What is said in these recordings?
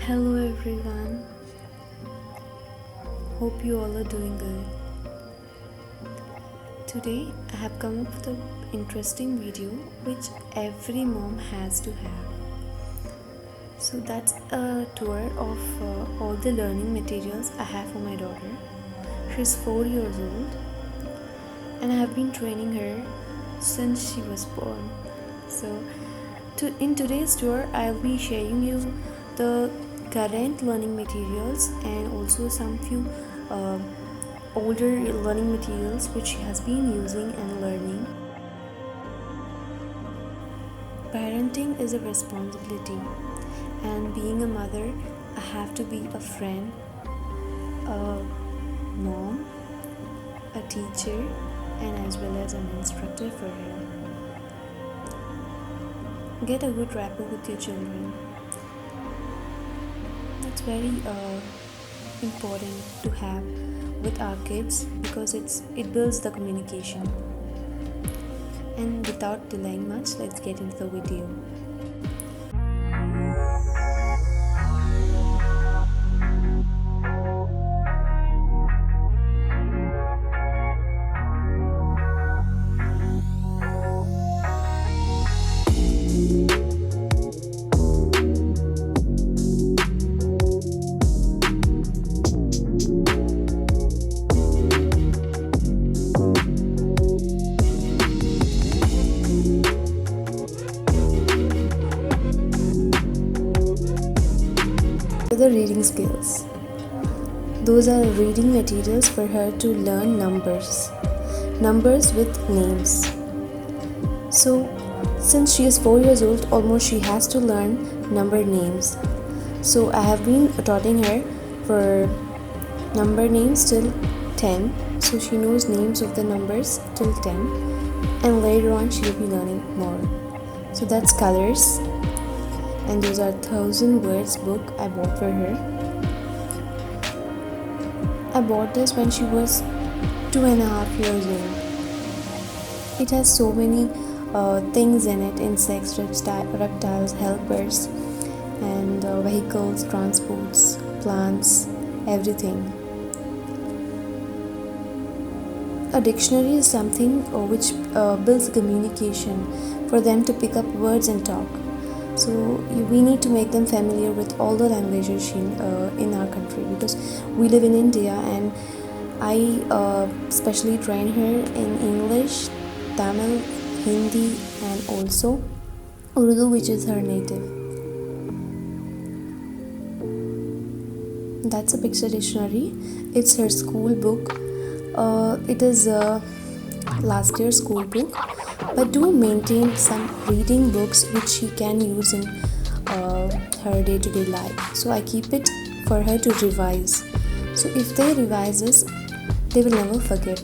Hello everyone, hope you all are doing good. Today I have come up with an interesting video which every mom has to have. So that's a tour of all the learning materials I have for my daughter. She's 4 years old and I have been training her since she was born. So in today's tour I'll be sharing you the current learning materials and also some few older learning materials which she has been using and learning. Parenting is a responsibility, and being a mother, I have to be a friend, a mom, a teacher, and as well as an instructor for her. Get a good rapport with your children. It's very important to have with our kids because it builds the communication. And without delaying much, let's get into the video. The reading skills. Those are reading materials for her to learn numbers with names. So since she is 4 years old, almost she has to learn number names. So I have been taughting her for number names till 10. So she knows names of the numbers till 10, and later on she will be learning more. So that's colors. And those are 1000 words book I bought for her. I bought this when she was 2.5 years old. It has so many things in it: insects, reptiles, helpers, and vehicles, transports, plants, everything. A dictionary is something which builds communication for them to pick up words and talk. So we need to make them familiar with all the languages in our country, because we live in India, and I specially train her in English, Tamil, Hindi, and also Urdu, which is her native. That's a picture dictionary. It's her school book. It is last year's school book, but do maintain some reading books which she can use in her day-to-day life. So I keep it for her to revise. So if they revise this, they will never forget.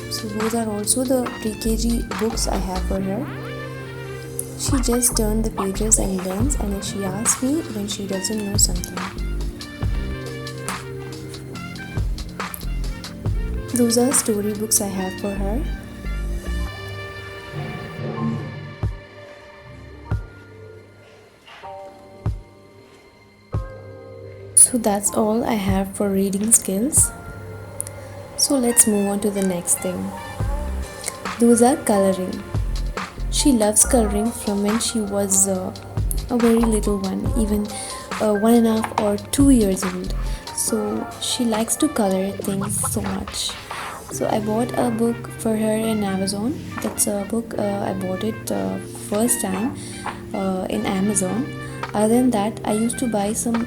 So those are also the pre-KG books I have for her. She just turns the pages and learns, and if she asks me when she doesn't know something. Those are storybooks I have for her. So that's all I have for reading skills. So let's move on to the next thing. Those are coloring. She loves coloring from when she was a very little one, even 1.5 or 2 years old. So she likes to color things so much. So I bought a book for her in Amazon. That's a book I bought it first time in Amazon. Other than that, I used to buy some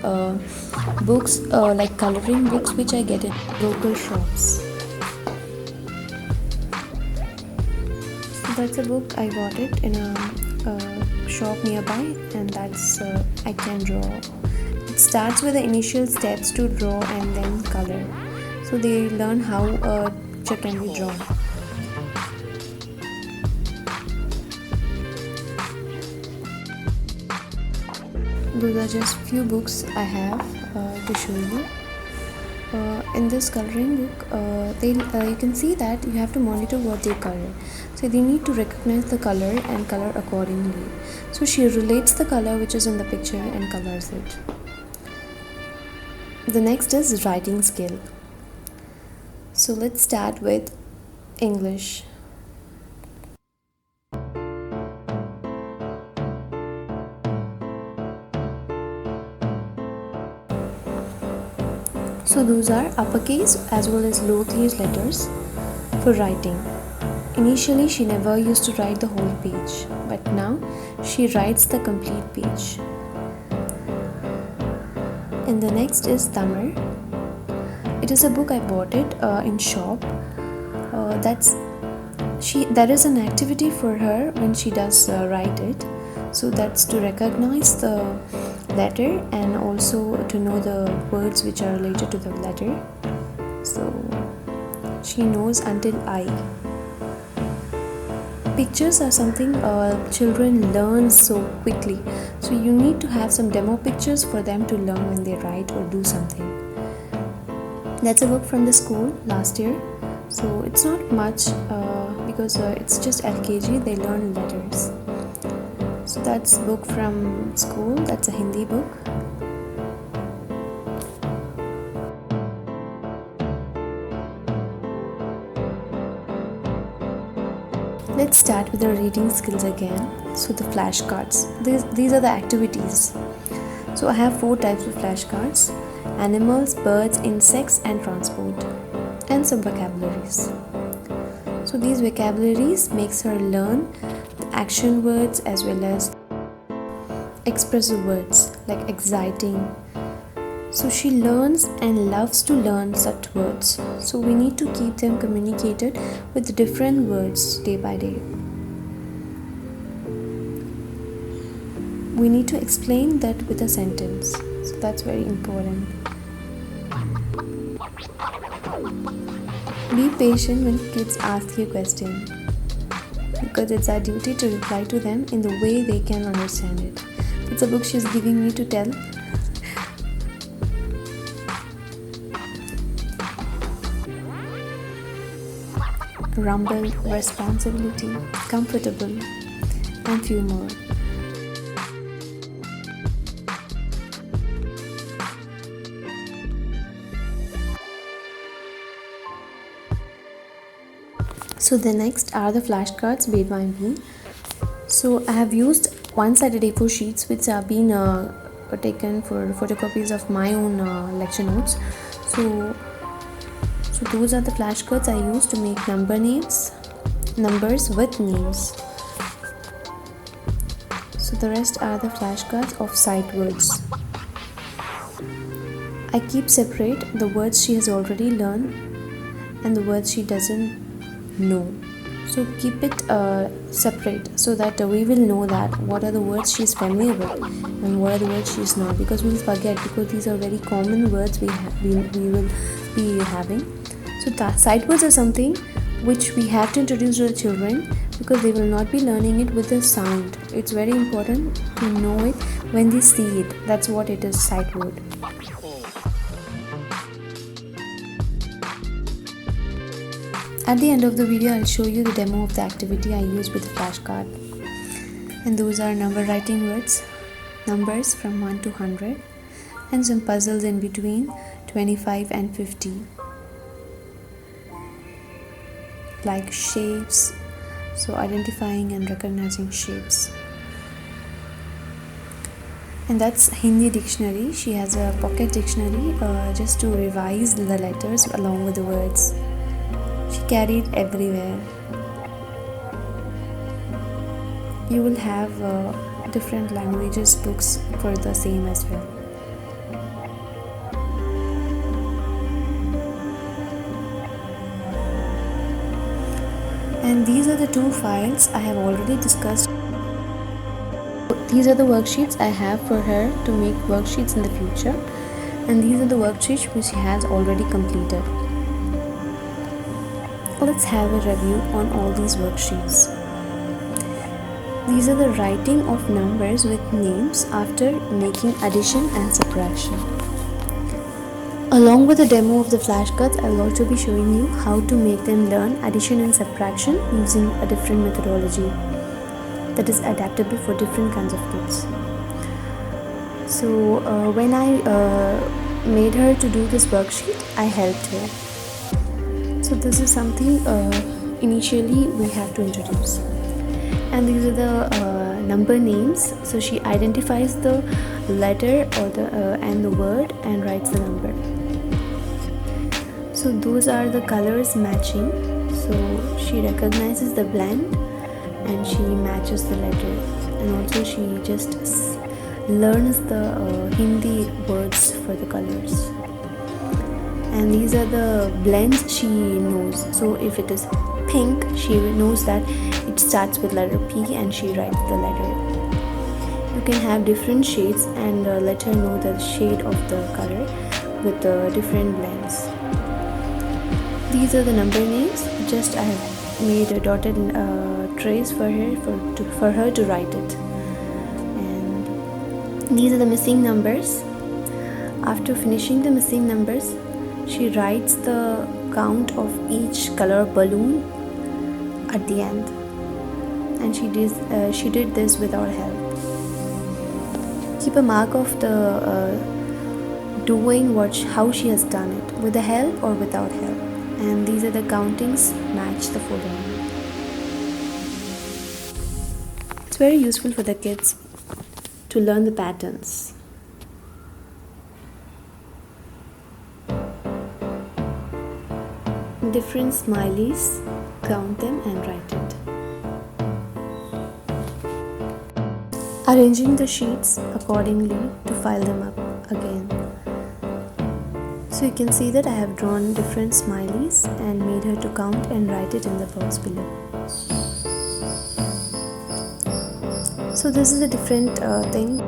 books like coloring books which I get in local shops. So that's a book I got it in a shop nearby, and that's I Can Draw. It starts with the initial steps to draw and then color. So they learn how a picture can be drawn. Those are just few books I have to show you. In this coloring book, you can see that you have to monitor what they color. So they need to recognize the color and color accordingly. So she relates the color which is in the picture and colors it. The next is writing skill. So let's start with English. So those are uppercase as well as lowercase letters for writing. Initially she never used to write the whole page, but now she writes the complete page. And the next is Tamil. It is a book I bought it in shop. That is an activity for her when she does write it. So that's to recognize the letter and also to know the words which are related to the letter. So she knows until I. Pictures are something children learn so quickly. So you need to have some demo pictures for them to learn when they write or do something. That's a book from the school last year. So it's not much because it's just LKG, they learn letters. So that's a book from school, that's a Hindi book. Let's start with the reading skills again. So the flashcards, these are the activities. So I have 4 types of flashcards: animals, birds, insects and transport, and some vocabularies. So these vocabularies makes her learn the action words as well as expressive words like exciting. So she learns and loves to learn such words. So we need to keep them communicated with different words day by day. We need to explain that with a sentence. So that's very important. Be patient when kids ask you a question, because it's our duty to reply to them in the way they can understand it. It's a book she's giving me to tell. Rumble, responsibility, comfortable, and few more. So the next are the flashcards made by me. So I have used one-sided A4 sheets which have been taken for photocopies of my own lecture notes. So those are the flashcards I use to make numbers with names. So the rest are the flashcards of sight words. I keep separate the words she has already learned and the words she doesn't know. So keep it separate so that we will know that what are the words she is familiar with and what are the words she is not, because we will forget, because these are very common words we will be having. So sight words are something which we have to introduce to the children because they will not be learning it with the sound. It's very important to know it when they see it. That's what it is, sight word. At the end of the video, I'll show you the demo of the activity I used with the flashcard. And those are number writing words, numbers from 1 to 100, and some puzzles in between 25 and 50. Like shapes, so identifying and recognizing shapes. And that's Hindi dictionary. She has a pocket dictionary just to revise the letters along with the words. She carried everywhere. You will have different languages books for the same as well. And these are the 2 files I have already discussed. These are the worksheets I have for her to make worksheets in the future, and these are the worksheets which she has already completed. Let's have a review on all these worksheets. These are the writing of numbers with names after making addition and subtraction. Along with the demo of the flashcards, I'll also be showing you how to make them learn addition and subtraction using a different methodology that is adaptable for different kinds of kids. So when I made her to do this worksheet, I helped her. So this is something initially we have to introduce. And these are the number names. So she identifies the letter or the and the word and writes the number. So those are the colors matching. So she recognizes the blend and she matches the letter, and also she just learns the Hindi words for the colors. And these are the blends she knows. So if it is pink, she knows that it starts with letter P and she writes the letter. You can have different shades and let her know the shade of the color with the different blends. These are the number names. Just I have made a dotted trace for her to write it. And these are the missing numbers. After finishing the missing numbers, she writes the count of each color balloon at the end, and she did this without help. Keep a mark of the doing how she has done it, with the help or without help. And these are the countings match the following. It's very useful for the kids to learn the patterns. Different smileys, count them and write it. Arranging the sheets accordingly to file them up again. So you can see that I have drawn different smileys and made her to count and write it in the box below. So this is a different thing.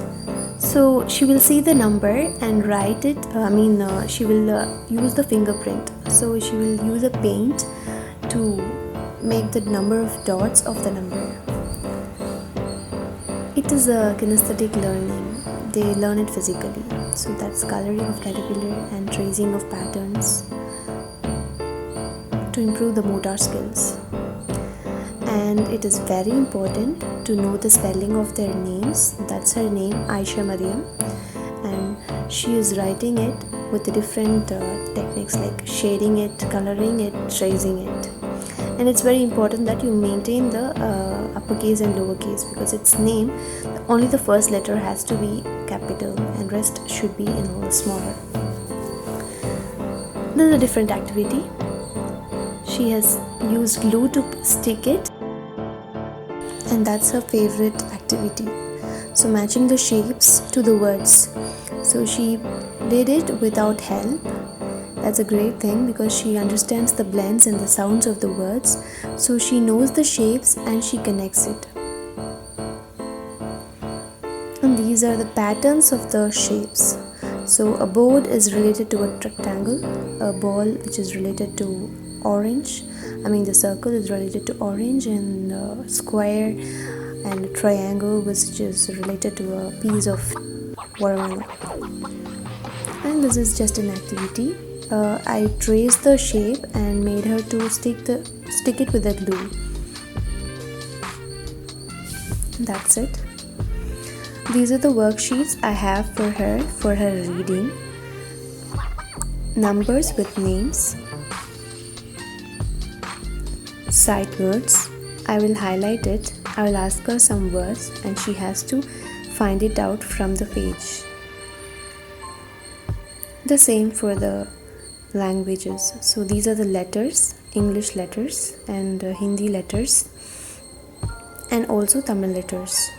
So she will see the number and write it. She will use the fingerprint. So she will use a paint to make the number of dots of the number. It is a kinesthetic learning. They learn it physically. So that's coloring of caterpillar and tracing of patterns to improve the motor skills. And it is very important to know the spelling of their names. That's her name, Aisha Mariam, and she is writing it with the different techniques like shading it, coloring it, tracing it. And it's very important that you maintain the uppercase and lowercase, because its name, only the first letter has to be capital and rest should be in all smaller. This is a different activity. She has used glue to stick it, and that's her favorite activity. So matching the shapes to the words. So she did it without help. That's a great thing because she understands the blends and the sounds of the words. So she knows the shapes and she connects it. And these are the patterns of the shapes. So a board is related to a rectangle, a ball which is related to orange. The circle is related to orange, and a square and a triangle which is related to a piece of watermelon. And this is just an activity. I traced the shape and made her to stick it with the glue. That's it. These are the worksheets I have for her reading. Numbers with names. Sight words. I will highlight it. I will ask her some words and she has to find it out from the page. The same for the languages. So these are the letters, English letters and Hindi letters, and also Tamil letters.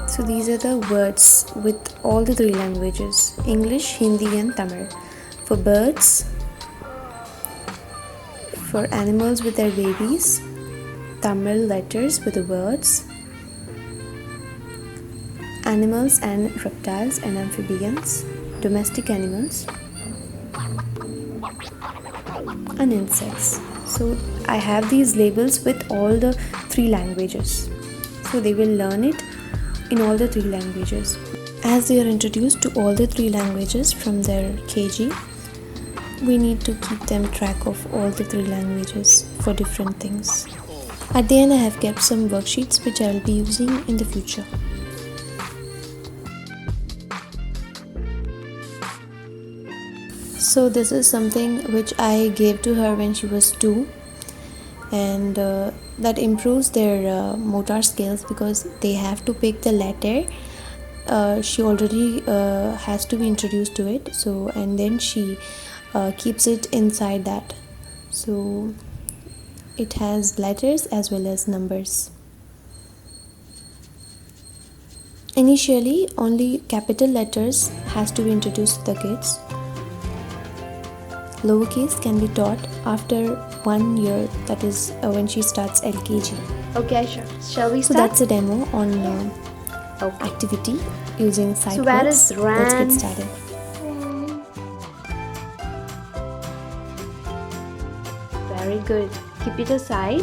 So these are the words with all the three languages, English, Hindi and Tamil. For birds, for animals with their babies, Tamil letters with the words, animals and reptiles and amphibians, domestic animals, and insects. So I have these labels with all the three languages. So they will learn it in all the three languages. As they are introduced to all the three languages from their KG, we need to keep them track of all the three languages for different things. At the end, I have kept some worksheets which I will be using in the future. So this is something which I gave to her when she was 2, and that improves their motor skills because they have to pick the letter. She already has to be introduced to it, so and then she keeps it inside that, so it has letters as well as numbers. Initially only capital letters has to be introduced to the kids. Lowercase can be taught after 1 year, that is when she starts LKG. Okay, sure. Shall we So start? that's a demo on Okay. activity using sight So where words. is Let's ran? get started. Very good. Keep it aside.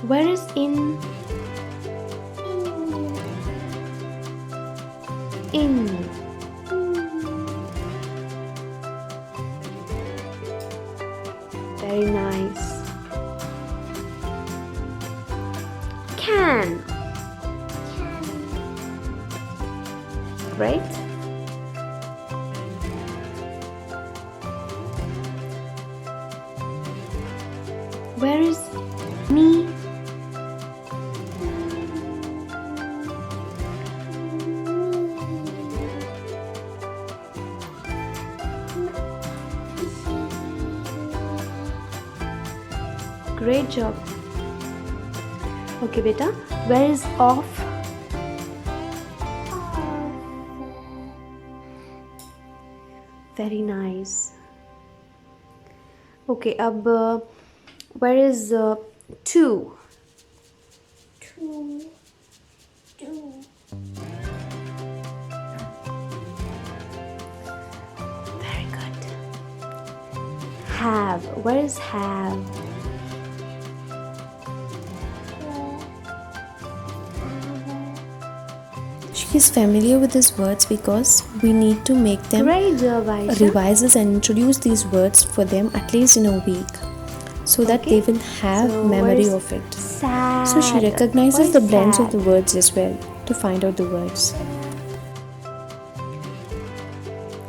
Where is in? In. Very nice. Can. Great. Where is me? Great job. Okay, beta. Where is off? Very nice. Okay, where is two? Two. Very good. Have. Where is have? She is familiar with these words because we need to make them Great job, Aisha. revises and introduce these words for them at least in a week, so that Okay. they will have So memory where's of it. Sad. So she recognizes Where's the blends of sad? the words as well to find out the words.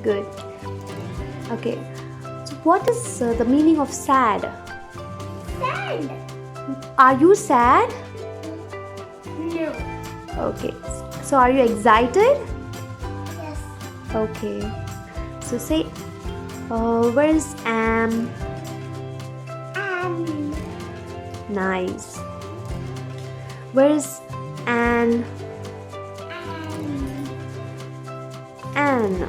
Good. Okay. So what is the meaning of sad? Sad. Are you sad? No. Okay. So are you excited? Yes. Okay. So say, where is am? Nice. Where is an? An.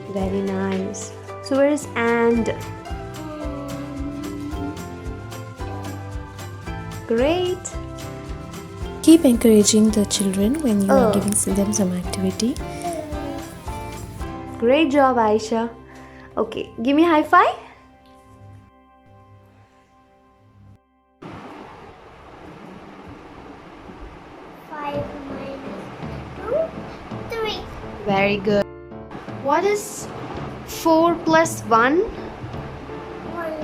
Very nice. So where is and? Great. Keep encouraging the children when you are Oh. giving them some activity. Great job, Aisha. Okay, give me a high five. Five minus two, 3. Very good. What is 4 plus 1? 1.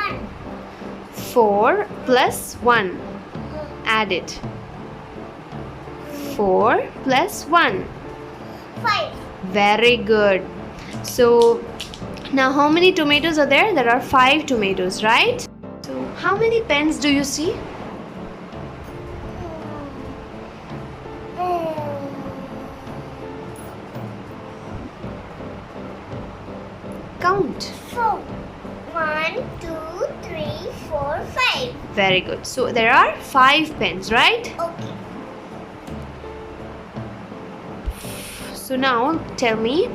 1. 4 plus 1. Add it. 4 plus 1. 5. Very good. So now how many tomatoes are there? There are 5 tomatoes, right? So how many pens do you see? Count. 4. 1, 2, 3, 4, 5. Very good. So there are 5 pens, right? Okay. So now tell me,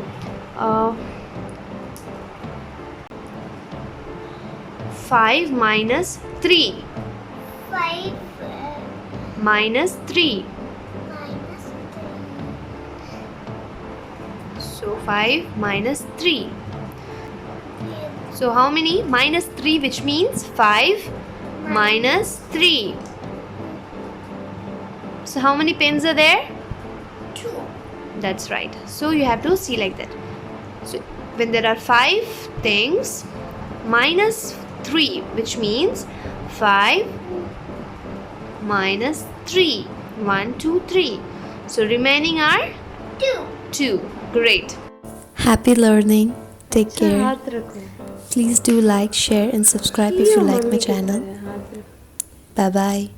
5 minus 3 5 minus 3. minus 3. So 5 minus 3. So how many? Minus 3, which means 5 minus 3. So how many pens are there? 2. That's right. So you have to see like that. So when there are 5 things, minus 3, which means 5 minus 3. 1, 2, 3. So remaining are 2. 2. Great. Happy learning. Take care. Please do like, share and subscribe if you like my channel. Bye bye.